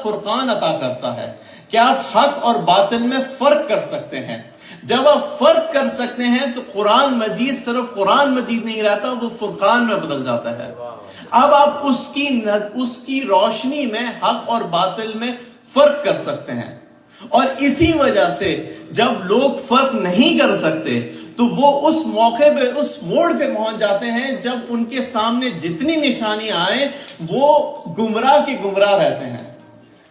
فرقان عطا کرتا ہے کہ آپ حق اور باطل میں فرق کر سکتے ہیں. جب آپ فرق کر سکتے ہیں تو قرآن مجید صرف قرآن مجید نہیں رہتا, وہ فرقان میں بدل جاتا ہے. اب آپ اس کی روشنی میں حق اور باطل میں فرق کر سکتے ہیں. اور اسی وجہ سے جب لوگ فرق نہیں کر سکتے تو وہ اس موقع پہ, اس موڑ پہ پہنچ جاتے ہیں جب ان کے سامنے جتنی نشانیاں آئیں وہ گمراہ کے گمراہ رہتے ہیں.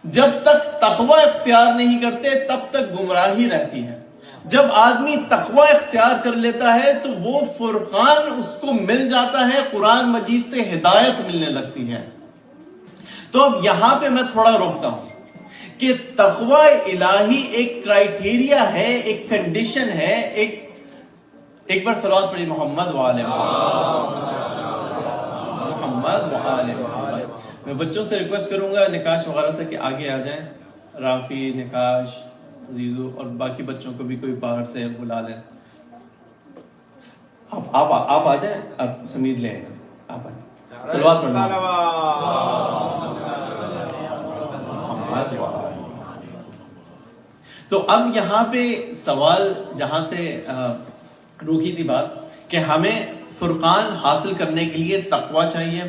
جب تک تقوی اختیار نہیں کرتے تب تک گمراہی رہتی ہے. جب آدمی تقوی اختیار کر لیتا ہے تو وہ فرقان اس کو مل جاتا ہے, قرآن مجید سے ہدایت ملنے لگتی ہے. تو اب یہاں پہ میں تھوڑا روکتا ہوں کہ تقوی الہی ایک کرائیٹیریا ہے, ایک کنڈیشن ہے. ایک بار صلوات پڑھی محمد وآلہ محمد وآلہ محمد. میں بچوں سے ریکویسٹ کروں گا نکاش وغیرہ سے کہ آگے آ جائیں. رافی, نکاش, عزیزو اور باقی بچوں کو بھی کوئی باہر سے بلا لیں. آپ آ جائیں. آپ سمیر لے آئیں, آپ آئیں. صلوات پڑھنا. تو اب یہاں پہ سوال جہاں سے روکی تھی بات کہ ہمیں فرقان حاصل کرنے کے لیے تقوی چاہیے.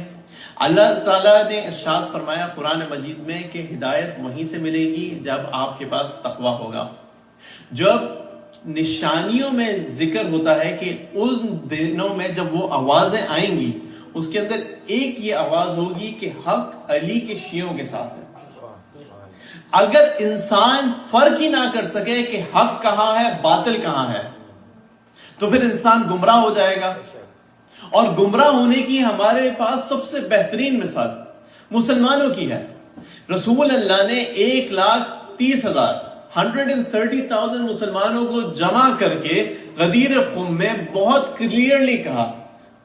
اللہ تعالیٰ نے ارشاد فرمایا قرآن مجید میں کہ ہدایت وہیں سے ملے گی جب آپ کے پاس تقوی ہوگا. جب نشانیوں میں ذکر ہوتا ہے کہ ان دنوں میں جب وہ آوازیں آئیں گی, اس کے اندر ایک یہ آواز ہوگی کہ حق علی کے شیعوں کے ساتھ ہے. اگر انسان فرق ہی نہ کر سکے کہ حق کہاں ہے باطل کہاں ہے تو پھر انسان گمراہ ہو جائے گا. اور گمراہ ہونے کی ہمارے پاس سب سے بہترین مثال مسلمانوں کی ہے. رسول اللہ نے 1,30,000 130,000 مسلمانوں کو جمع کر کے غدیر خم میں بہت کلیئرلی کہا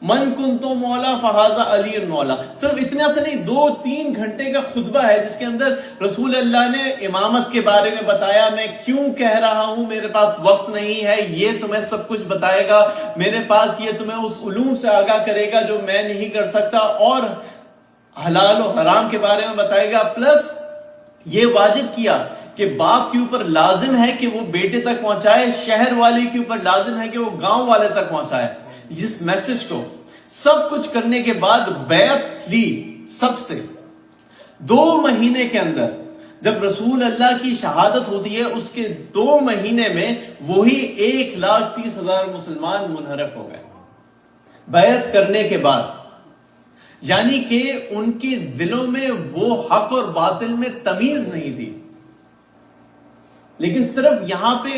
من کنتو مولا فہذا علی المولا. صرف اتنا سے نہیں, 2-3 گھنٹے کا خطبہ ہے جس کے اندر رسول اللہ نے امامت کے بارے میں بتایا. میں کیوں کہہ رہا ہوں, میرے پاس وقت نہیں ہے, یہ تمہیں سب کچھ بتائے گا. میرے پاس یہ تمہیں اس علوم سے آگاہ کرے گا جو میں نہیں کر سکتا, اور حلال و حرام کے بارے میں بتائے گا. پلس یہ واجب کیا کہ باپ کے اوپر لازم ہے کہ وہ بیٹے تک پہنچائے, شہر والے کے اوپر لازم ہے کہ وہ گاؤں والے تک پہنچائے جس میسج کو. سب کچھ کرنے کے بعد بیعت لی سب سے. 2 مہینے کے اندر جب رسول اللہ کی شہادت ہوتی ہے اس کے 2 مہینے میں وہی 1,30,000 مسلمان منحرف ہو گئے بیعت کرنے کے بعد. یعنی کہ ان کے دلوں میں وہ حق اور باطل میں تمیز نہیں تھی. لیکن صرف یہاں پہ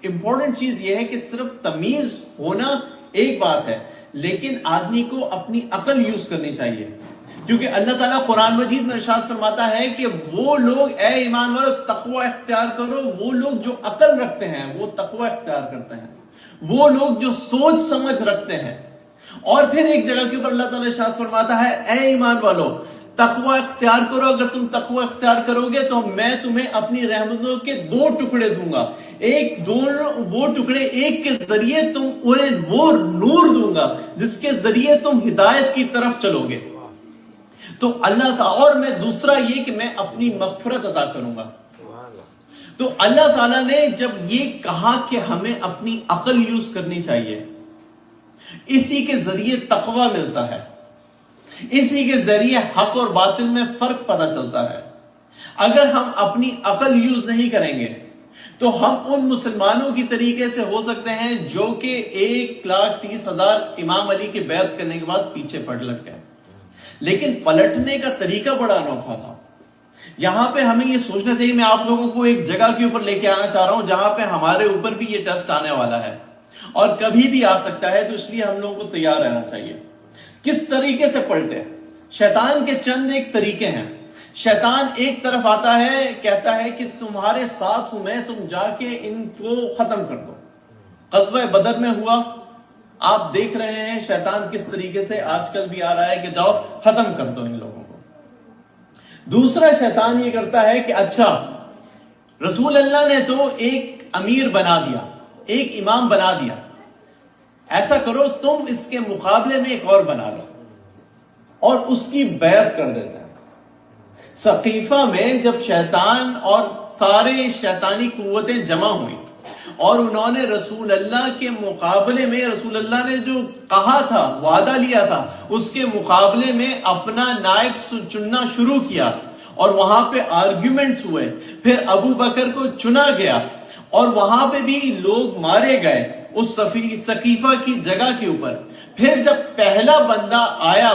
امپورٹنٹ چیز یہ ہے کہ صرف تمیز ہونا ایک بات ہے, لیکن آدمی کو اپنی عقل یوز کرنی چاہیے. کیونکہ اللہ تعالیٰ قرآن مجید میں ارشاد فرماتا ہے کہ وہ لوگ, اے ایمان والو تقوی اختیار کرو, وہ لوگ جو عقل رکھتے ہیں وہ تقوی اختیار کرتے ہیں, وہ لوگ جو سوچ سمجھ رکھتے ہیں. اور پھر ایک جگہ کے اوپر اللہ تعالیٰ ارشاد فرماتا ہے اے ایمان والو تقوی اختیار کرو, اگر تم تقوی اختیار کرو گے تو میں تمہیں اپنی رحمتوں کے 2 ٹکڑے دوں گا. وہ ٹکڑے ایک کے ذریعے تم انہیں وہ نور دوں گا جس کے ذریعے تم ہدایت کی طرف چلو گے. تو اللہ تعالیٰ, اور میں دوسرا یہ کہ میں اپنی مغفرت عطا کروں گا. تو اللہ تعالیٰ نے جب یہ کہا کہ ہمیں اپنی عقل یوز کرنی چاہیے, اسی کے ذریعے تقوی ملتا ہے, اسی کے ذریعے حق اور باطل میں فرق پتہ چلتا ہے. اگر ہم اپنی عقل یوز نہیں کریں گے تو ہم ان مسلمانوں کی طریقے سے ہو سکتے ہیں جو کہ 1,30,000 امام علی کے بیعت کرنے کے بعد پیچھے پلٹ گئے. لیکن پلٹنے کا طریقہ بڑا انوکھا تھا. یہاں پہ ہمیں یہ سوچنا چاہیے, میں آپ لوگوں کو ایک جگہ کے اوپر لے کے آنا چاہ رہا ہوں جہاں پہ ہمارے اوپر بھی یہ ٹیسٹ آنے والا ہے اور کبھی بھی آ سکتا ہے, تو اس لیے ہم لوگوں کو تیار رہنا چاہیے. کس طریقے سے پلٹے؟ شیطان کے چند ایک طریقے ہیں. شیطان ایک طرف آتا ہے, کہتا ہے کہ تمہارے ساتھ ہوں میں, تم جا کے ان کو ختم کر دو. غزوہ بدر میں ہوا, آپ دیکھ رہے ہیں شیطان کس طریقے سے آج کل بھی آ رہا ہے کہ جاؤ ختم کر دو ان لوگوں کو. دوسرا شیطان یہ کرتا ہے کہ اچھا رسول اللہ نے تو ایک امیر بنا دیا, ایک امام بنا دیا, ایسا کرو تم اس کے مقابلے میں ایک اور بنا لو اور اس کی بیعت کر دیتے ہیں. سقیفہ میں جب شیطان اور سارے شیطانی قوتیں جمع ہوئی اور انہوں نے رسول اللہ کے مقابلے میں، رسول اللہ نے جو کہا تھا، وعدہ لیا تھا، اس کے مقابلے میں اپنا نائب چننا شروع کیا اور وہاں پہ آرگیومنٹس ہوئے. پھر ابو بکر کو چنا گیا اور وہاں پہ بھی لوگ مارے گئے اس سقیفہ کی جگہ کے اوپر. پھر جب پہلا بندہ آیا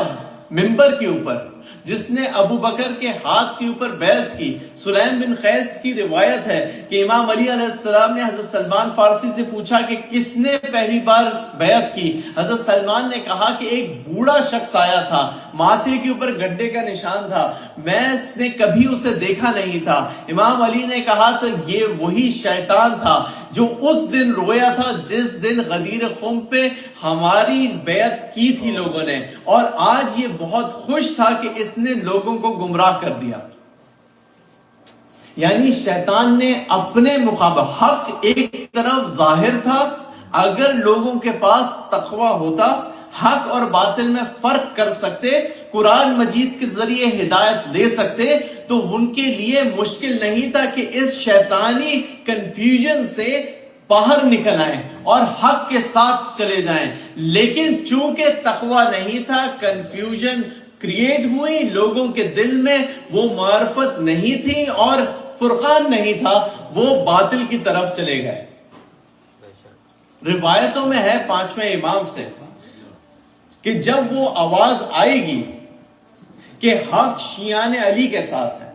منبر کے اوپر جس نے ابو بکر کے ہاتھ کے اوپر بیعت کی، سلیم بن قیس کی روایت ہے کہ امام علی علیہ السلام نے حضرت سلمان فارسی سے پوچھا کہ کس نے پہلی بار بیعت کی. حضرت سلمان نے کہا کہ ایک بوڑھا شخص آیا تھا، ماتھے کے اوپر گڈھے کا نشان تھا، میں نے کبھی اسے دیکھا نہیں تھا. امام علی نے کہا تو یہ وہی شیطان تھا جو اس دن رویا تھا جس دن غدیر خم پہ ہماری بیعت کی تھی لوگوں نے، اور آج یہ بہت خوش تھا کہ اس نے لوگوں کو گمراہ کر دیا. یعنی شیطان نے اپنے مقابل، حق ایک طرف ظاہر تھا، اگر لوگوں کے پاس تقوی ہوتا حق اور باطل میں فرق کر سکتے، قرآن مجید کے ذریعے ہدایت دے سکتے، تو ان کے لیے مشکل نہیں تھا کہ اس شیطانی کنفیوژن سے باہر نکل آئیں اور حق کے ساتھ چلے جائیں. لیکن چونکہ تقوی نہیں تھا، کنفیوژن کریٹ ہوئی لوگوں کے دل میں، وہ معرفت نہیں تھی اور فرقان نہیں تھا، وہ باطل کی طرف چلے گئے. روایتوں میں ہے پانچویں امام سے کہ جب وہ آواز آئے گی کہ حق شیعان علی کے ساتھ ہے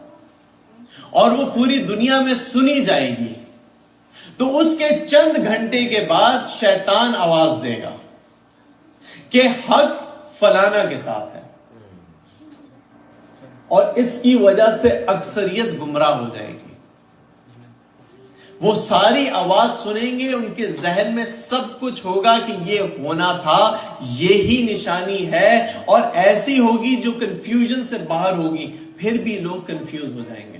اور وہ پوری دنیا میں سنی جائے گی، تو اس کے چند گھنٹے کے بعد شیطان آواز دے گا کہ حق فلانا کے ساتھ ہے، اور اس کی وجہ سے اکثریت گمراہ ہو جائے گی. وہ ساری آواز سنیں گے، ان کے ذہن میں سب کچھ ہوگا کہ یہ ہونا تھا، یہی نشانی ہے، اور ایسی ہوگی جو کنفیوژن سے باہر ہوگی. پھر بھی لوگ کنفیوز ہو جائیں گے.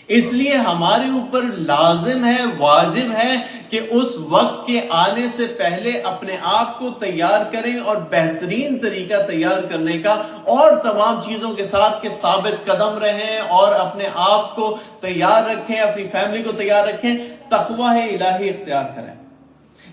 اس لیے ہمارے اوپر لازم ہے، واجب ہے کہ اس وقت کے آنے سے پہلے اپنے آپ کو تیار کریں، اور بہترین طریقہ تیار کرنے کا اور تمام چیزوں کے ساتھ کہ ثابت قدم رہیں اور اپنے آپ کو تیار رکھیں، اپنی فیملی کو تیار رکھیں، تقوی الہی اختیار کریں.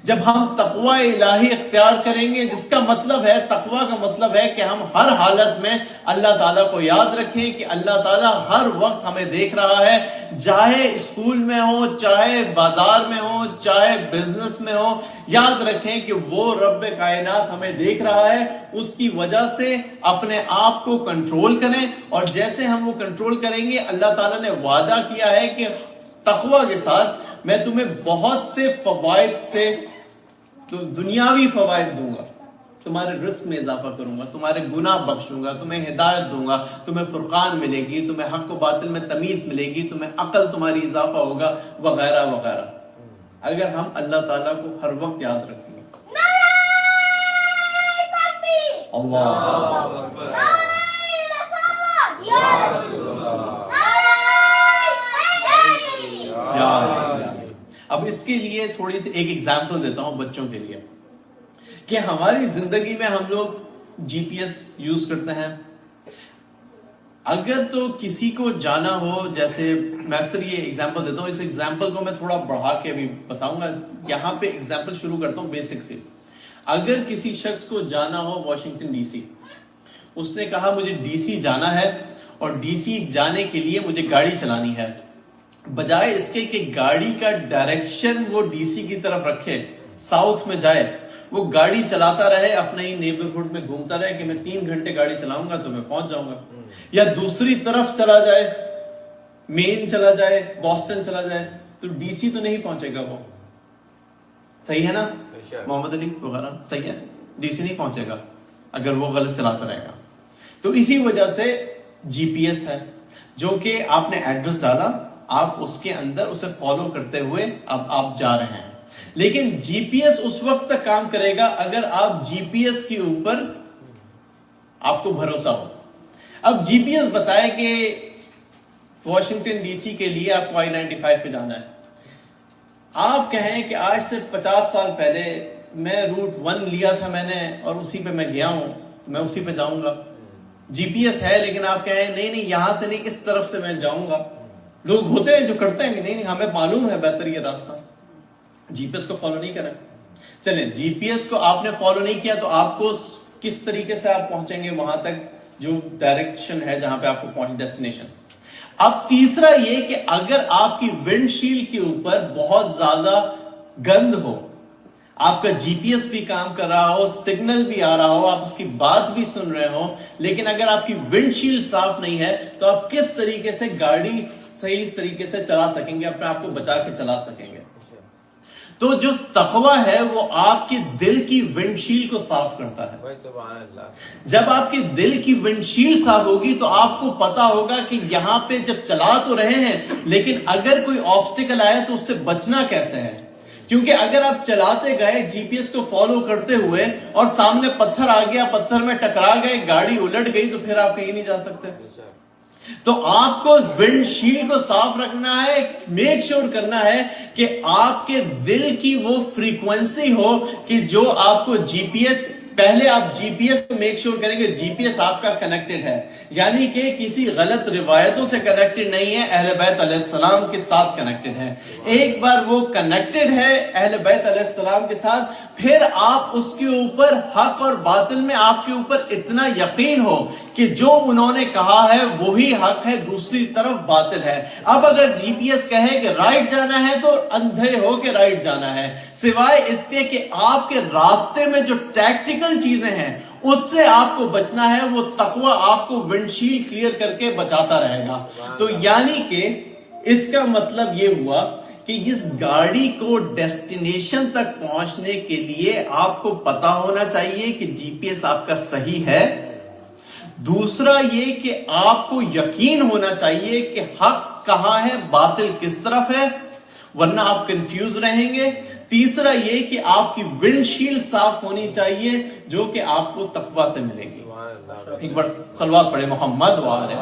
جب ہم تقوی الہی اختیار کریں گے، جس کا مطلب ہے، تقوی کا مطلب ہے کہ ہم ہر حالت میں اللہ تعالیٰ کو یاد رکھیں کہ اللہ تعالیٰ ہر وقت ہمیں دیکھ رہا ہے، چاہے اسکول میں ہو، چاہے بازار میں ہو، چاہے بزنس میں ہو. یاد رکھیں کہ وہ رب کائنات ہمیں دیکھ رہا ہے. اس کی وجہ سے اپنے آپ کو کنٹرول کریں، اور جیسے ہم وہ کنٹرول کریں گے، اللہ تعالیٰ نے وعدہ کیا ہے کہ تقوی کے ساتھ میں تمہیں بہت سے فوائد سے تو دنیاوی فوائد دوں گا، تمہارے رزق میں اضافہ کروں گا، تمہارے گناہ بخشوں گا، تمہیں ہدایت دوں گا، تمہیں فرقان ملے گی، تمہیں حق و باطل میں تمیز ملے گی، تمہیں عقل تمہاری اضافہ ہوگا، وغیرہ وغیرہ. اگر ہم اللہ تعالیٰ کو ہر وقت یاد رکھیں گے. اللہ اکبر. اب اس کے لیے تھوڑی سی ایک ایگزامپل دیتا ہوں بچوں کے لیے کہ ہماری زندگی میں ہم لوگ جی پی ایس یوز کرتے ہیں. اگر تو کسی کو جانا ہو، جیسے میں اکثر یہ ایگزامپل دیتا ہوں، اس ایگزامپل کو میں تھوڑا بڑھا کے ابھی بتاؤں گا. یہاں پہ ایگزامپل شروع کرتا ہوں بیسک سے. اگر کسی شخص کو جانا ہو واشنگٹن ڈی سی، اس نے کہا مجھے ڈی سی جانا ہے اور ڈی سی جانے کے لیے مجھے گاڑی چلانی ہے، بجائے اس کے کہ گاڑی کا ڈائریکشن وہ ڈی سی کی طرف رکھے، ساؤتھ میں جائے، وہ گاڑی چلاتا رہے، اپنے ہی نیبرہڈ میں گھومتا رہے کہ میں 3 گھنٹے گاڑی چلاؤں گا تو میں پہنچ جاؤں گا. یا دوسری طرف چلا جائے، مین چلا جائے، بوسٹن چلا جائے، تو ڈی سی تو نہیں پہنچے گا. وہ صحیح ہے نا محمد علی وغیرہ؟ صحیح ہے، ڈی سی نہیں پہنچے گا اگر وہ غلط چلاتا رہے گا. تو اسی وجہ سے جی پی ایس ہے، جو کہ آپ نے ایڈریس ڈالا، آپ اس کے اندر اسے فالو کرتے ہوئے اب آپ جا رہے ہیں. لیکن جی پی ایس اس وقت تک کام کرے گا اگر آپ جی پی ایس کے اوپر آپ کو بھروسہ ہو. اب جی پی ایس بتائے کہ واشنگٹن ڈی سی کے لیے آپ کو I-95 پہ جانا ہے. آپ کہیں کہ آج سے 50 سال پہلے میں روٹ 1 لیا تھا میں نے اور اسی پہ میں گیا ہوں، تو میں اسی پہ جاؤں گا. جی پی ایس ہے لیکن آپ کہیں نہیں یہاں سے نہیں اس طرف سے میں جاؤں گا. لوگ ہوتے ہیں جو کرتے ہیں کہ نہیں ہمیں معلوم ہے بہتر یہ راستہ, جی پی ایس کو فالو نہیں کریں. چلیں جی پی ایس کو آپ نے فالو نہیں کیا تو آپ کو کس طریقے سے آپ پہنچیں گے وہاں تک جو ڈائریکشن ہے جہاں پہ آپ کو پہنچ ڈیسٹینیشن. اب تیسرا یہ کہ اگر آپ کی ونڈ شیلڈ کے اوپر بہت زیادہ گند ہو, آپ کا جی پی ایس بھی کام کر رہا ہو, سگنل بھی آ رہا ہو, آپ اس کی بات بھی سن رہے ہو, لیکن اگر آپ کی ونڈ شیلڈ صاف نہیں ہے تو آپ کس طریقے سے گاڑی صحیح طریقے سے چلا سکیں گے, اپنے آپ کو بچا کے چلا سکیں گے؟ تو جو تقویٰ ہے وہ آپ کے دل کی ونڈ شیلڈ کو صاف کرتا ہے. جب آپ کے دل کی ونڈ شیلڈ صاف ہوگی تو آپ کو پتا ہوگا کہ یہاں پہ جب چلا تو رہے ہیں لیکن اگر کوئی آبسٹیکل آئے تو اس سے بچنا کیسے ہے. کیونکہ اگر آپ چلاتے گئے جی پی ایس کو فالو کرتے ہوئے اور سامنے پتھر آ گیا, پتھر میں ٹکرا گئے, گاڑی الٹ گئی, تو پھر آپ کہیں نہیں جا سکتے. تو آپ کو ونڈ شیلڈ کو صاف رکھنا ہے, میک شور کرنا ہے کہ آپ کے دل کی وہ فریکوینسی ہو کہ جو آپ کو جی پی ایس, پہلے آپ جی پی ایس کو میک شور کریں گے جی پی ایس آپ کا کنیکٹڈ ہے, یعنی کہ کسی غلط روایتوں سے کنیکٹڈ نہیں ہے, اہل بیت علیہ السلام کے ساتھ کنیکٹڈ ہے. ایک بار وہ کنیکٹڈ ہے اہل بیت علیہ السلام کے ساتھ, پھر آپ اس کے اوپر حق اور باطل میں آپ کے اوپر اتنا یقین ہو کہ جو انہوں نے کہا ہے وہی حق ہے, دوسری طرف باطل ہے. اب اگر جی پی ایس کہے کہ رائٹ جانا ہے تو اندھے ہو کے رائٹ جانا ہے, سوائے اس کے کہ آپ کے راستے میں جو ٹیکٹیکل چیزیں ہیں اس سے آپ کو بچنا ہے. وہ تقویٰ آپ کو ونڈ شیلڈ کلیئر کر کے بچاتا رہے گا. تو یعنی کہ اس کا مطلب یہ ہوا کہ اس گاڑی کو ڈیسٹینیشن تک پہنچنے کے لیے آپ کو پتا ہونا چاہیے کہ جی پی ایس آپ کا صحیح ہے. دوسرا یہ کہ آپ کو یقین ہونا چاہیے کہ حق کہاں ہے, باطل کس طرف ہے, ورنہ آپ کنفیوز رہیں گے. تیسرا یہ کہ آپ کی ونڈ شیلڈ صاف ہونی چاہیے جو کہ آپ کو تقویٰ سے ملے گی. ایک بار صلوات پڑھے محمد وآلہ.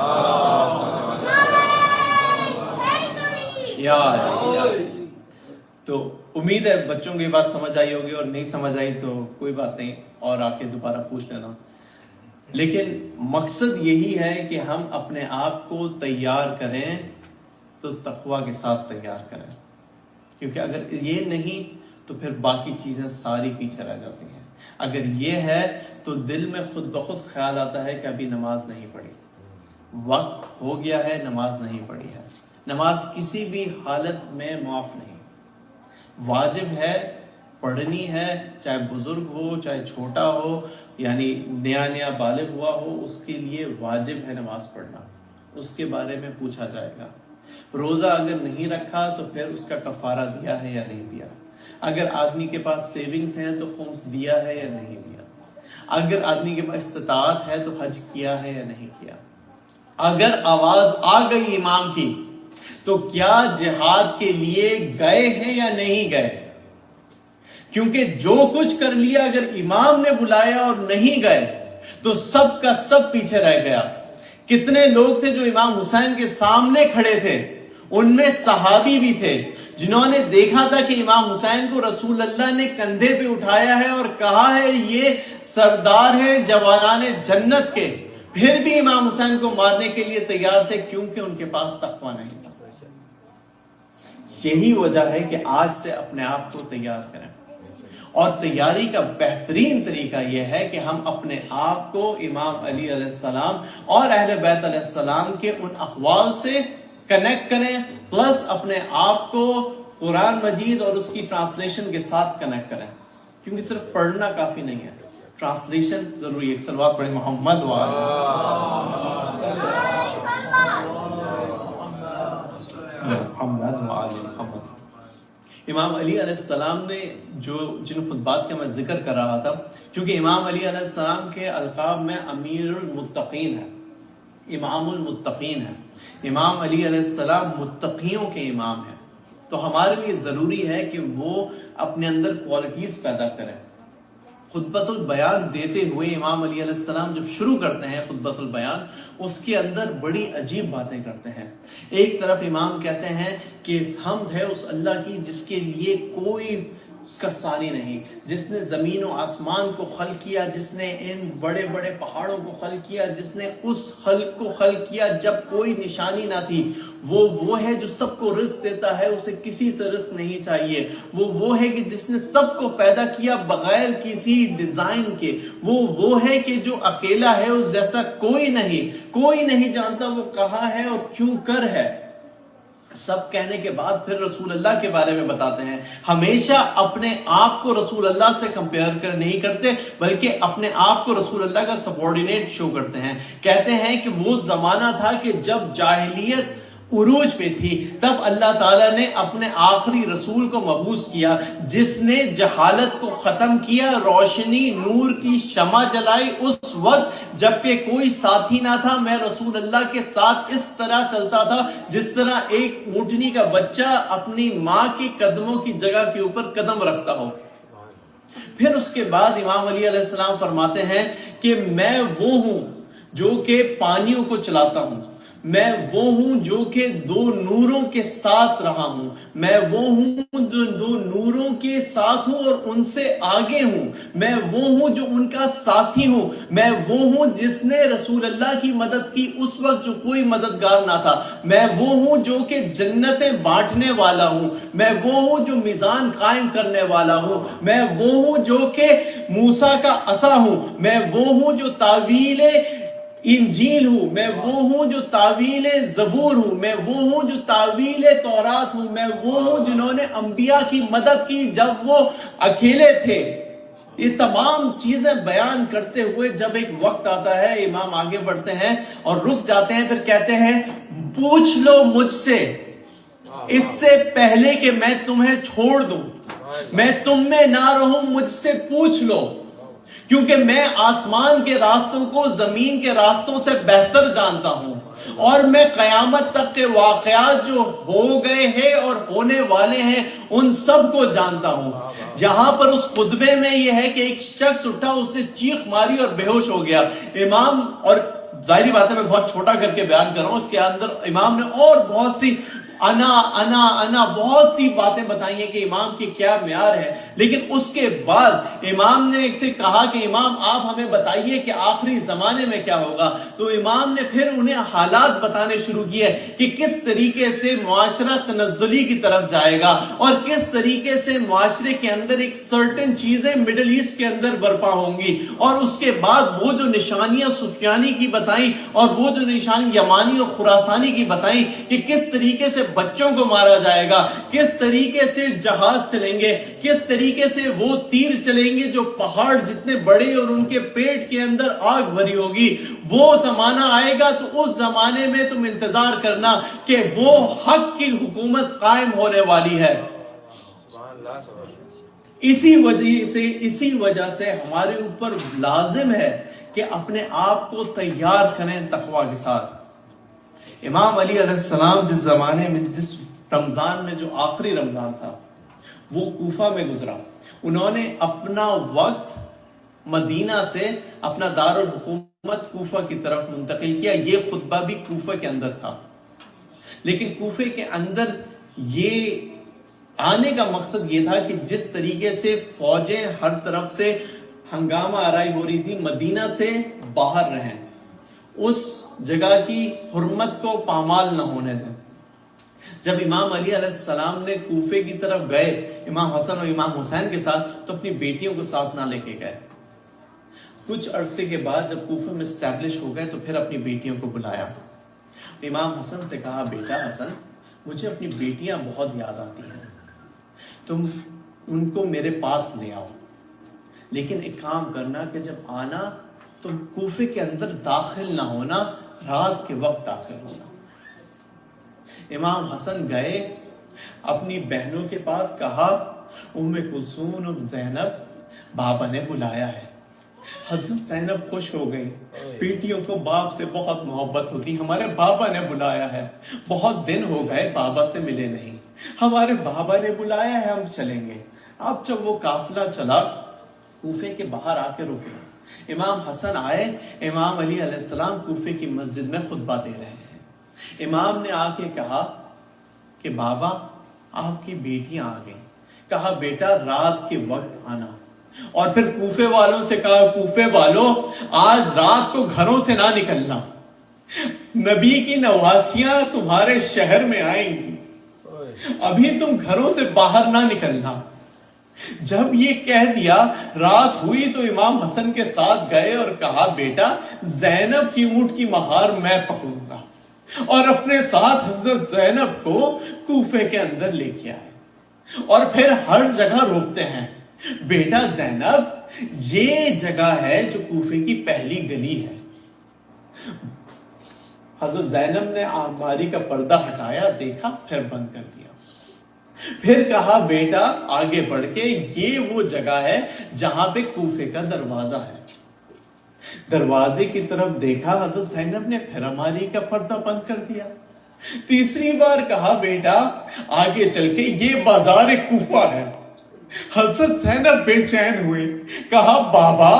تو امید ہے بچوں کو یہ بات سمجھ آئی ہوگی, اور نہیں سمجھ آئی تو کوئی بات نہیں, اور آ کے دوبارہ پوچھ لینا. لیکن مقصد یہی ہے کہ ہم اپنے آپ کو تیار کریں تو تقویٰ کے ساتھ تیار کریں, کیونکہ اگر یہ نہیں تو پھر باقی چیزیں ساری پیچھے رہ جاتی ہیں. اگر یہ ہے تو دل میں خود بخود خیال آتا ہے کہ ابھی نماز نہیں پڑھی, وقت ہو گیا ہے نماز نہیں پڑھی ہے. نماز کسی بھی حالت میں معاف نہیں, واجب ہے, پڑھنی ہے, چاہے بزرگ ہو چاہے چھوٹا ہو, یعنی نیا بالغ ہوا ہو, اس کے لیے واجب ہے نماز پڑھنا. اس کے بارے میں پوچھا جائے گا. روزہ اگر نہیں رکھا تو پھر اس کا کفارہ دیا ہے یا نہیں دیا. اگر آدمی کے پاس سیونگز ہیں تو خمس دیا ہے یا نہیں دیا. اگر آدمی کے پاس استطاعت ہے تو حج کیا ہے یا نہیں کیا. اگر آواز آ گئی امام کی تو کیا جہاد کے لیے گئے ہیں یا نہیں گئے. کیونکہ جو کچھ کر لیا اگر امام نے بلایا اور نہیں گئے تو سب کا سب پیچھے رہ گیا. کتنے لوگ تھے جو امام حسین کے سامنے کھڑے تھے, ان میں صحابی بھی تھے جنہوں نے دیکھا تھا کہ امام حسین کو رسول اللہ نے کندھے پہ اٹھایا ہے اور کہا ہے یہ سردار ہیں جوانان جنت کے, پھر بھی امام حسین کو مارنے کے لیے تیار تھے کیونکہ ان کے پاس تقویٰ نہیں تھا. یہی وجہ ہے کہ آج سے اپنے آپ کو تیار کریں, اور تیاری کا بہترین طریقہ یہ ہے کہ ہم اپنے آپ کو امام علی علیہ السلام اور اہل بیت علیہ السلام کے ان اقوال سے کنیکٹ کریں, پلس اپنے آپ کو قرآن مجید اور اس کی ٹرانسلیشن کے ساتھ کنیکٹ کریں, کیونکہ صرف پڑھنا کافی نہیں ہے, ٹرانسلیشن ضروری ہے. صلوات پڑھیں محمد محمد. امام علی علیہ السلام نے جن خطبات کا میں ذکر کر رہا تھا, کیونکہ امام علی علیہ السلام کے القاب میں امیر المتقین ہے, امام المتقین ہے. امام علی علیہ السلام متقیوں کے امام ہیں, تو ہمارے لیے ضروری ہے کہ وہ اپنے اندر کوالٹیز پیدا کریں. خطبۃ البیان دیتے ہوئے امام علی علیہ السلام جب شروع کرتے ہیں خطبۃ البیان, اس کے اندر بڑی عجیب باتیں کرتے ہیں. ایک طرف امام کہتے ہیں کہ حمد ہے اس اللہ کی جس کے لیے کوئی اس کا ثانی نہیں. جس نے زمین و آسمان کو خلق کیا, جس نے ان بڑے بڑے پہاڑوں کو خلق کیا, جس نے اس خلق کو خلق کیا جب کوئی نشانی نہ تھی, وہ ہے جو سب کو رزق دیتا ہے, اسے کسی سے رزق نہیں چاہیے. وہ ہے کہ جس نے سب کو پیدا کیا بغیر کسی ڈیزائن کے. وہ ہے کہ جو اکیلا ہے, اس جیسا کوئی نہیں جانتا وہ کہاں ہے اور کیوں کر ہے. سب کہنے کے بعد پھر رسول اللہ کے بارے میں بتاتے ہیں. ہمیشہ اپنے آپ کو رسول اللہ سے کمپیئر نہیں کرتے, بلکہ اپنے آپ کو رسول اللہ کا سبارڈینیٹ شو کرتے ہیں. کہتے ہیں کہ وہ زمانہ تھا کہ جب جاہلیت عروج پہ تھی, تب اللہ تعالیٰ نے اپنے آخری رسول کو مبعوث کیا, جس نے جہالت کو ختم کیا, روشنی نور کی شمع جلائی. اس وقت جبکہ کوئی ساتھی نہ تھا, میں رسول اللہ کے ساتھ اس طرح چلتا تھا جس طرح ایک اونٹنی کا بچہ اپنی ماں کے قدموں کی جگہ کے اوپر قدم رکھتا ہو. پھر اس کے بعد امام علی علیہ السلام فرماتے ہیں کہ میں وہ ہوں جو کہ پانیوں کو چلاتا ہوں, میں وہ ہوں جو کہ دو نوروں کے ساتھ رہا ہوں, میں وہ ہوں جو دو نوروں کے ساتھ ہوں اور ان سے آگے ہوں, میں وہ ہوں جو ان کا ساتھی ہوں, میں وہ ہوں جس نے رسول اللہ کی مدد کی اس وقت جو کوئی مددگار نہ تھا, میں وہ ہوں جو کہ جنتیں بانٹنے والا ہوں, میں وہ ہوں جو میزان قائم کرنے والا ہوں, میں وہ ہوں جو کہ موسیٰ کا عصا ہوں, میں وہ ہوں جو تعویل انجیل ہوں, میں وہ ہوں جو تعویل زبور ہوں, میں وہ ہوں جو تعویل تورات ہوں, میں وہ ہوں جنہوں نے انبیاء کی مدد کی جب وہ اکیلے تھے. یہ تمام چیزیں بیان کرتے ہوئے جب ایک وقت آتا ہے, امام آگے بڑھتے ہیں اور رک جاتے ہیں, پھر کہتے ہیں پوچھ لو مجھ سے اس سے پہلے کہ میں تمہیں چھوڑ دوں, میں تم میں نہ رہوں, مجھ سے پوچھ لو, کیونکہ میں آسمان کے راستوں کو زمین کے راستوں سے بہتر جانتا ہوں, اور میں قیامت تک کے واقعات جو ہو گئے ہیں اور ہونے والے ہیں ان سب کو جانتا ہوں. یہاں پر اس خطبے میں یہ ہے کہ ایک شخص اٹھا, اس نے چیخ ماری اور بے ہوش ہو گیا. امام, اور ظاہری بات ہے میں بہت چھوٹا کر کے بیان کر رہا ہوں, اس کے اندر امام نے اور بہت سی انا بہت سی باتیں بتائی ہیں کہ امام کی کیا معیار ہے. لیکن اس کے بعد امام نے ایک سے کہا کہ امام آپ ہمیں بتائیے کہ آخری زمانے میں کیا ہوگا. تو امام نے پھر انہیں حالات بتانے شروع کیے کہ کس طریقے سے معاشرہ تنزلی کی طرف جائے گا, اور کس طریقے سے معاشرے کے اندر ایک سرٹن چیزیں مڈل ایسٹ کے اندر برپا ہوں گی. اور اس کے بعد وہ جو نشانیاں سفیانی کی بتائیں اور وہ جو نشانی یمانی اور خراسانی کی بتائیں کہ کس طریقے سے بچوں کو مارا جائے گا, کس طریقے سے جہاز چلیں گے, کس طریقے سے وہ تیر چلیں گے جو پہاڑ جتنے بڑے اور ان کے پیٹ کے اندر آگ بھری ہوگی. وہ زمانہ آئے گا تو اس زمانے میں تم انتظار کرنا کہ وہ حق کی حکومت قائم ہونے والی ہے. اسی وجہ سے ہمارے اوپر لازم ہے کہ اپنے آپ کو تیار کریں تقوی کے ساتھ. امام علی علیہ السلام جس زمانے میں, جس رمضان میں جو آخری رمضان تھا وہ کوفہ میں گزرا, انہوں نے اپنا وقت مدینہ سے اپنا دارالحکومت کوفہ کی طرف منتقل کیا. یہ خطبہ بھی کوفہ کے اندر تھا, لیکن کوفہ کے اندر یہ آنے کا مقصد یہ تھا کہ جس طریقے سے فوجیں ہر طرف سے ہنگامہ آرائی ہو رہی تھی, مدینہ سے باہر رہیں, اس جگہ کی حرمت کو پامال نہ ہونے دیں. جب امام علی علیہ السلام نے کوفے کی طرف گئے امام حسن اور امام حسین کے ساتھ, تو اپنی بیٹیوں کو ساتھ نہ لے کے گئے. کچھ عرصے کے بعد جب کوفے میں اسٹیبلش ہو گئے تو پھر اپنی بیٹیوں کو بلایا. امام حسن سے کہا, بیٹا حسن, مجھے اپنی بیٹیاں بہت یاد آتی ہیں, تم ان کو میرے پاس لے آؤ, لیکن ایک کام کرنا کہ جب آنا تو کوفے کے اندر داخل نہ ہونا, رات کے وقت داخل ہونا. امام حسن گئے, اپنی بہنوں کے پاس کہا, ام کلثوم اور زینب, بابا نے بلایا ہے. حضرت زینب خوش ہو گئی, بیٹیوں کو باپ سے بہت محبت ہوتی, ہمارے بابا نے بلایا ہے, بہت دن ہو گئے بابا سے ملے نہیں, ہمارے بابا نے بلایا ہے, ہم چلیں گے. اب جب وہ قافلہ چلا کوفے کے باہر آ کے رکے, امام حسن آئے, امام علی علیہ السلام کوفے کی مسجد میں خطبہ دے رہے ہیں. امام نے آ کے کہا کہ بابا آپ کی بیٹیاں آ گئیں. کہا بیٹا رات کے وقت آنا، اور پھر کوفے والوں سے کہا کوفے والوں آج رات کو گھروں سے نہ نکلنا، نبی کی نواسیاں تمہارے شہر میں آئیں گی، ابھی تم گھروں سے باہر نہ نکلنا۔ جب یہ کہہ دیا رات ہوئی تو امام حسن کے ساتھ گئے اور کہا بیٹا زینب کی اونٹ کی مہار میں پکڑوں گا، اور اپنے ساتھ حضرت زینب کو کوفے کے اندر لے کے آئے، اور پھر ہر جگہ روکتے ہیں بیٹا زینب یہ جگہ ہے جو کوفے کی پہلی گلی ہے۔ حضرت زینب نے الماری کا پردہ ہٹایا، دیکھا، پھر بند کر دیا، پھر کہا بیٹا آگے بڑھ کے یہ وہ جگہ ہے جہاں پہ کوفے کا دروازہ ہے۔ دروازے کی طرف دیکھا حضرت زینب نے، پھر الماری کا پردہ بند کر دیا۔ تیسری بار کہا بیٹا آگے چل کے یہ بازار کوفہ ہے۔ حضرت زینب بے چین ہوئی، کہا بابا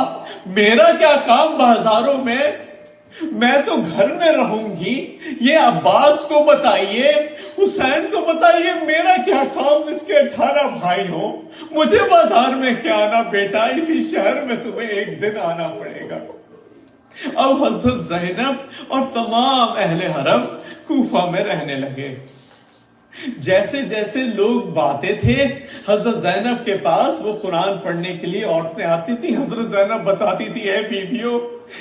میرا کیا کام بازاروں میں تو گھر میں رہوں گی، یہ عباس کو بتائیے، حسین کو بتائیے، میرا کیا کام جس کے 18 بھائی ہوں، مجھے بازار میں کیا آنا، بیٹا اسی شہر میں تمہیں ایک دن آنا پڑے گا۔ اب حضرت زینب اور تمام اہل حرم کوفہ میں رہنے لگے۔ جیسے جیسے لوگ باتے تھے حضرت زینب کے پاس، وہ قرآن پڑھنے کے لیے عورتیں آتی تھی، حضرت زینب بتاتی تھی اے بیویوں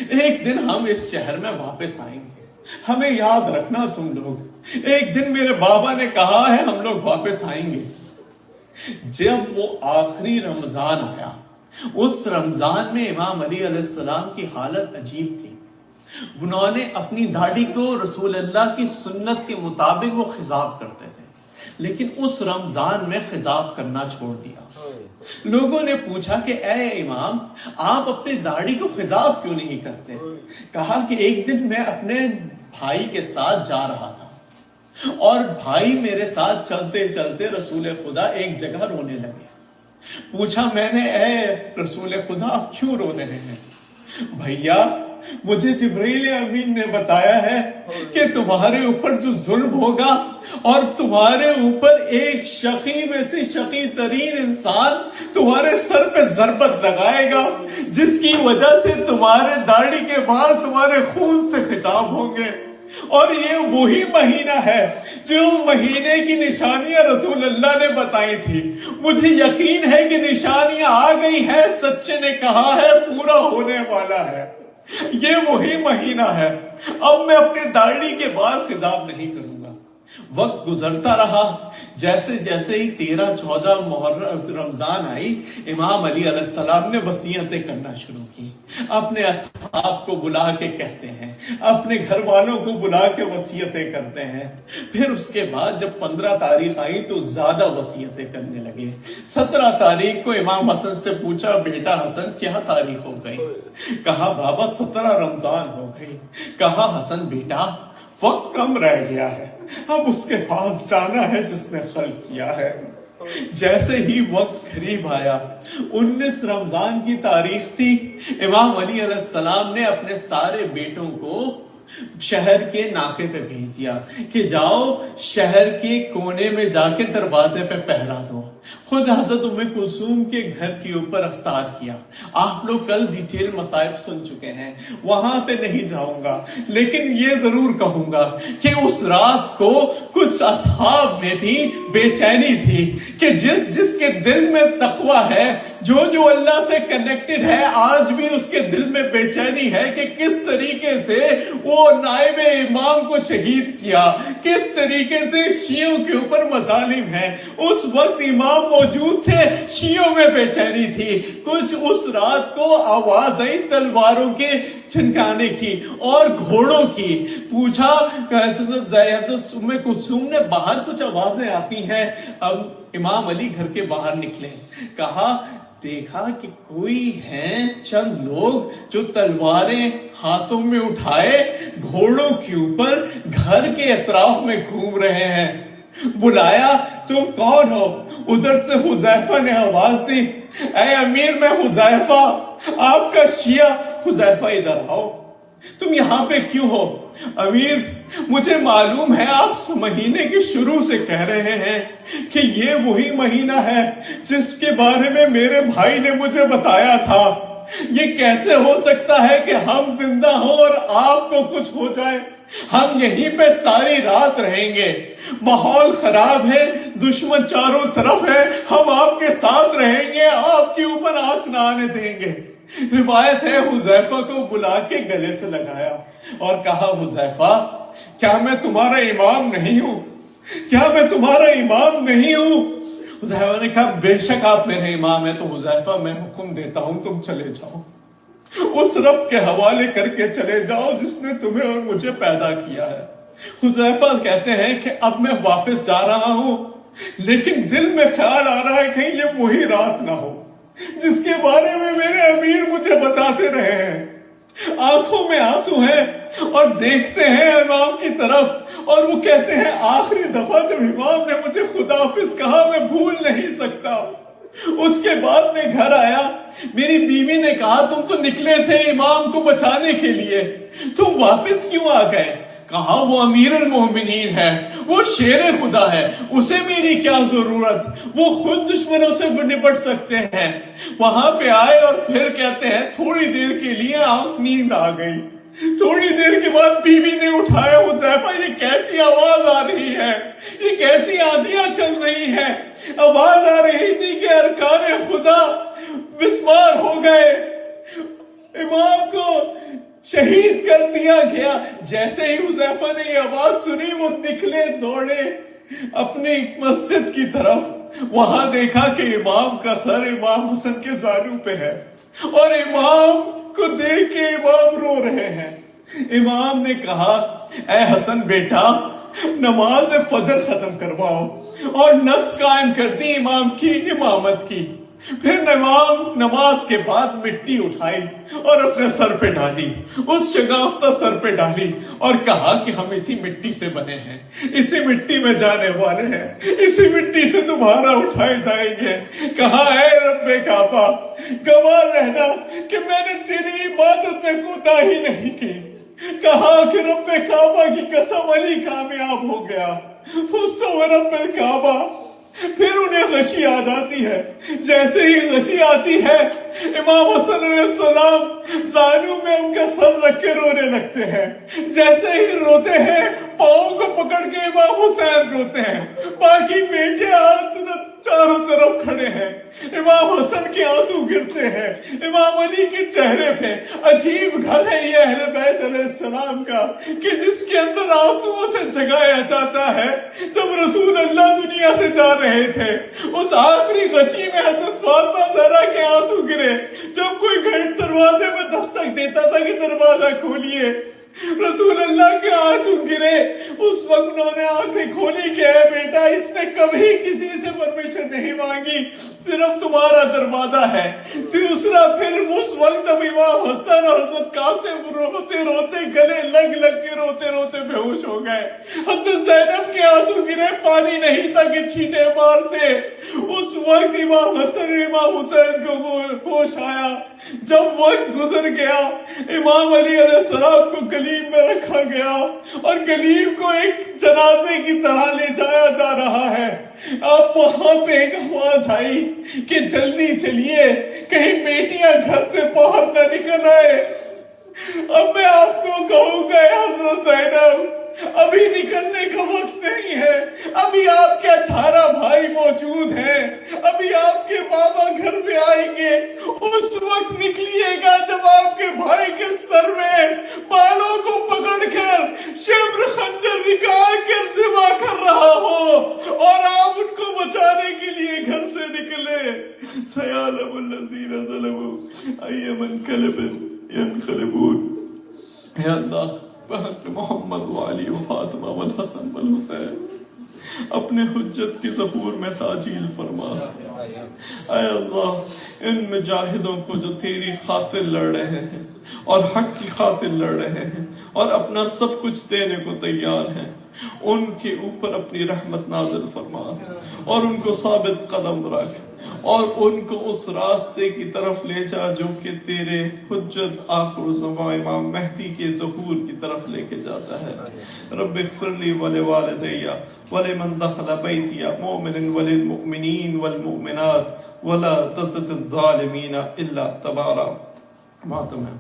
ایک دن ہم اس شہر میں واپس آئیں گے، ہمیں یاد رکھنا تم لوگ، ایک دن میرے بابا نے کہا ہے ہم لوگ واپس آئیں گے۔ جب وہ آخری رمضان آیا، اس رمضان میں امام علی علیہ السلام کی حالت عجیب تھی۔ انہوں نے اپنی داڑھی کو رسول اللہ کی سنت کے مطابق وہ خضاب کرتے تھے، لیکن اس رمضان میں خضاب کرنا چھوڑ دیا۔ لوگوں نے پوچھا کہ اے امام آپ اپنی داڑھی کو خضاب کیوں نہیں کرتے؟ کہا کہ ایک دن میں اپنے بھائی کے ساتھ جا رہا تھا، اور بھائی میرے ساتھ چلتے چلتے رسول خدا ایک جگہ رونے لگے۔ پوچھا میں نے اے رسول خدا آپ کیوں رو رہے ہیں؟ بھیا مجھے جبرائیل امین نے بتایا ہے کہ تمہارے اوپر جو ظلم ہوگا اور تمہارے اوپر ایک شقی میں سے شقی ترین انسان تمہارے سر پہ ضربت لگائے گا، جس کی وجہ سے تمہارے داڑھی کے بال تمہارے خون سے خضاب ہوں گے، اور یہ وہی مہینہ ہے جو مہینے کی نشانیاں رسول اللہ نے بتائی تھی۔ مجھے یقین ہے کہ نشانیاں آ گئی ہیں، سچے نے کہا ہے پورا ہونے والا ہے، یہ وہی مہینہ ہے، اب میں اپنے داڑھی کے بال خضاب نہیں کروں گا۔ وقت گزرتا رہا، جیسے جیسے ہی 13-14 محرم رمضان آئی، امام علی علیہ السلام نے وصیتیں کرنا شروع کی، اپنے اصحاب کو بلا کے کہتے ہیں، اپنے گھر والوں کو بلا کے وصیتیں کرتے ہیں۔ پھر اس کے بعد جب 15 تاریخ آئی تو زیادہ وصیتیں کرنے لگے۔ 17 تاریخ کو امام حسن سے پوچھا بیٹا حسن کیا تاریخ ہو گئی؟ کہا بابا 17 رمضان ہو گئی۔ کہا حسن بیٹا وقت کم رہ گیا ہے، اب اس کے پاس جانا ہے جس نے خلق کیا ہے۔ جیسے ہی وقت قریب آیا، 19 رمضان کی تاریخ تھی، امام علی علیہ السلام نے اپنے سارے بیٹوں کو شہر کے ناکے پہ بھیج دیا کہ جاؤ شہر کے کونے میں جا کے دروازے پہ پہرا دو۔ خود حضرت ام کلثوم کے گھر کے اوپر افطار کیا۔ آپ لوگ کل ڈیٹیل مصائب سن چکے ہیں، وہاں پہ نہیں جاؤں گا، لیکن یہ ضرور کہوں گا کہ اس رات کو کچھ اصحاب میں بھی بے چینی تھی کہ جس کے دل میں تقوی ہے، جو اللہ سے کنیکٹڈ ہے، آج بھی اس کے دل میں بے چینی ہے کہ کس طریقے سے وہ نائب امام کو شہید کیا، کس طریقے سے شیعوں کے اوپر مظالم ہیں۔ اس وقت امام موجود تھے، شیعوں میں بے چینی تھی۔ کچھ اس رات کو آواز آئی تلواروں کے چھنکانے کی اور گھوڑوں کی۔ پوچھا حضرت ام کلثوم نے باہر کچھ آوازیں آتی ہیں، اب امام علی گھر کے باہر نکلے، کہا دیکھا کہ کوئی ہیں چند لوگ جو تلواریں ہاتھوں میں اٹھائے گھوڑوں کے اوپر گھر کے اطراف میں گھوم رہے ہیں۔ بلایا تم کون ہو؟ ادھر سے حذیفہ نے آواز دی، اے امیر میں حذیفہ، آپ کا شیعہ۔ حذیفہ ادھر آؤ، تم یہاں پہ کیوں ہو؟ امیر مجھے معلوم ہے آپ مہینے کے شروع سے کہہ رہے ہیں کہ یہ وہی مہینہ ہے جس کے بارے میں میرے بھائی نے مجھے بتایا تھا. یہ کیسے ہو سکتا ہے کہ ہم زندہ ہوں اور آپ کو کچھ ہو جائے؟ ہم یہیں پہ ساری رات رہیں گے. ماحول خراب ہے، دشمن چاروں طرف ہے، ہم آپ کے ساتھ رہیں گے، آپ کے اوپر آنچ نہ آنے دیں گے. روایت ہے حذیفہ کو بلا کے گلے سے لگایا اور کہا حذیفہ کیا میں تمہارا امام نہیں ہوں؟ کیا میں تمہارا امام نہیں ہوں؟ حذیفہ نے کہا بے شک آپ میرے امام ہیں. تو حذیفہ میں حکم دیتا ہوں تم چلے جاؤ، اس رب کے حوالے کر کے چلے جاؤ جس نے تمہیں اور مجھے پیدا کیا ہے. حذیفہ کہتے ہیں کہ اب میں واپس جا رہا ہوں لیکن دل میں خیال آ رہا ہے کہیں یہ وہی رات نہ ہو جس کے بارے میں میرے امیر مجھے بتاتے رہے ہیں. آنکھوں میں آنسو ہیں اور دیکھتے ہیں امام کی طرف اور وہ کہتے ہیں آخری دفعہ جب امام نے مجھے خداحافظ کہا میں بھول نہیں سکتا. اس کے بعد میں گھر آیا، میری بیوی نے کہا تم تو نکلے تھے امام کو بچانے کے لیے، تم واپس کیوں آ گئے؟ کہا وہ امیر المومنین ہے، وہ شیر خدا ہے، اسے میری کیا ضرورت، وہ خود دشمنوں سے نپٹ سکتے ہیں. وہاں پہ آئے اور پھر کہتے ہیں تھوڑی دیر کے لیے آنکھ نیند آ گئی. تھوڑی دیر کے بعد بیوی نے اٹھایا حذیفہ یہ کیسی آواز آ رہی ہے، یہ کیسی آندیاں چل رہی ہیں؟ آواز آ رہی تھی کہ ارکان خدا مسمار ہو گئے، امام کو شہید کر دیا گیا. جیسے ہی حذیفہ نے یہ آواز سنی وہ نکلے دوڑے اپنی مسجد کی طرف. وہاں دیکھا کہ امام کا سر امام حسن کے زانو پہ ہے اور امام کو دیکھ کے امام رو رہے ہیں. امام نے کہا اے حسن بیٹا نماز فجر ختم کرواؤ اور نس قائم کر دی امام کی امامت کی. پھر نماز کے بعد مٹی اٹھائی اور اپنے سر پہ ڈالی، اس شگافتہ سر پہ ڈالی اور کہا کہ ہم اسی مٹی سے بنے ہیں، اسی مٹی میں جانے والے ہیں، اسی مٹی سے تمہارا اٹھائے جائیں گے. کہا اے رب کعبہ گواہ رہنا کہ میں نے تیری عبادت میں کوتاہی نہیں کی. کہا کہ رب کعبہ کی قسم علی کامیاب ہو گیا. فزت ورب الکعبہ. پھر انہیں غشی آ جاتی ہے. جیسے ہی غشی آتی ہے امام حسن علیہ السلام زانو میں ان کا سر رکھ کے رونے لگتے ہیں. جیسے ہی روتے ہیں پاؤں کو پکڑ کے امام حسین روتے ہیں. باقی بیٹے چاروں طرف کھڑے ہیں. امام حسن کے آنسو گرتے ہیں امام علی کے چہرے پہ. عجیب گھر ہے یہ اہل بیت علیہ السلام کا کہ جس کے اندر آنسوؤں سے جگایا جاتا ہے. جب رسول اللہ دنیا سے جا رہے تھے اس آخری غشی میں حضرت فاطمہ زہرا کے آنسو گرے. جب کوئی گھر دروازے میں دستک دیتا تھا کہ دروازہ کھولیے رسول اللہ کے آنسو گرے. اس وقت انہوں نے آنکھیں کھولی کہ اے بیٹا اس نے کبھی کسی سے پرمیشن نہیں مانگی، صرف تمہارا دروازہ ہے. دوسرا پھر اس وقت جب امام حسن اور حضرت قاسم روتے روتے گلے لگ کے روتے روتے بے ہوش ہو گئے. حضرت زینب کے آنسو گرے، پانی نہیں تھا کہ چھینٹے مارتے. اس وقت امام حسن امام حسین کو ہوش آیا. جب وقت گزر گیا امام علی علیہ السلام کو گلیب میں رکھا گیا اور گلیب کو ایک جنازے کی طرح لے جایا جا رہا ہے. اب وہاں پہ ایک آواز آئی کہ جلدی چلیے کہیں بیٹیاں گھر سے باہر نہ نکل آئے. اب میں آپ کو کہوں گا حضرت زینب ابھی نکلنے کا وقت نہیں ہے، ابھی آپ کے 18 بھائی موجود ہیں، ابھی آپ کے بابا گھر پہ آئیں گے. اس وقت نکلیے گا جب آپ کے بھائی کے سر میں بالوں کو پکڑ کر شبر خنجر نکال کر ذبح کر رہا ہو اور آپ ان کو بچانے کے لیے گھر سے نکلے. سیعلم الذین ظلموا ای منقلب ینقلبون. یا اللہ بحق محمد وعلی و فاطمہ والحسن والحسین اپنے حجت کی ظہور میں تعجیل فرما. اے اللہ ان مجاہدوں کو جو تیری خاطر لڑ رہے ہیں اور حق کی خاطر لڑ رہے ہیں اور اپنا سب کچھ دینے کو تیار ہیں، ان کے اوپر اپنی رحمت نازل فرما اور ان کو ثابت قدم رکھ اور ان کو اس راستے کی طرف لے جا جو کہ تیرے حجت آخر الزمان امام مہدی کے ظہور کی طرف لے کے جاتا ہے۔ رب اغفر لی ولوالدی ولمن دخل بیتی مؤمن وللمؤمنین والمؤمنات ولا تزد الظالمین الا تبارا۔ ماتم ہے۔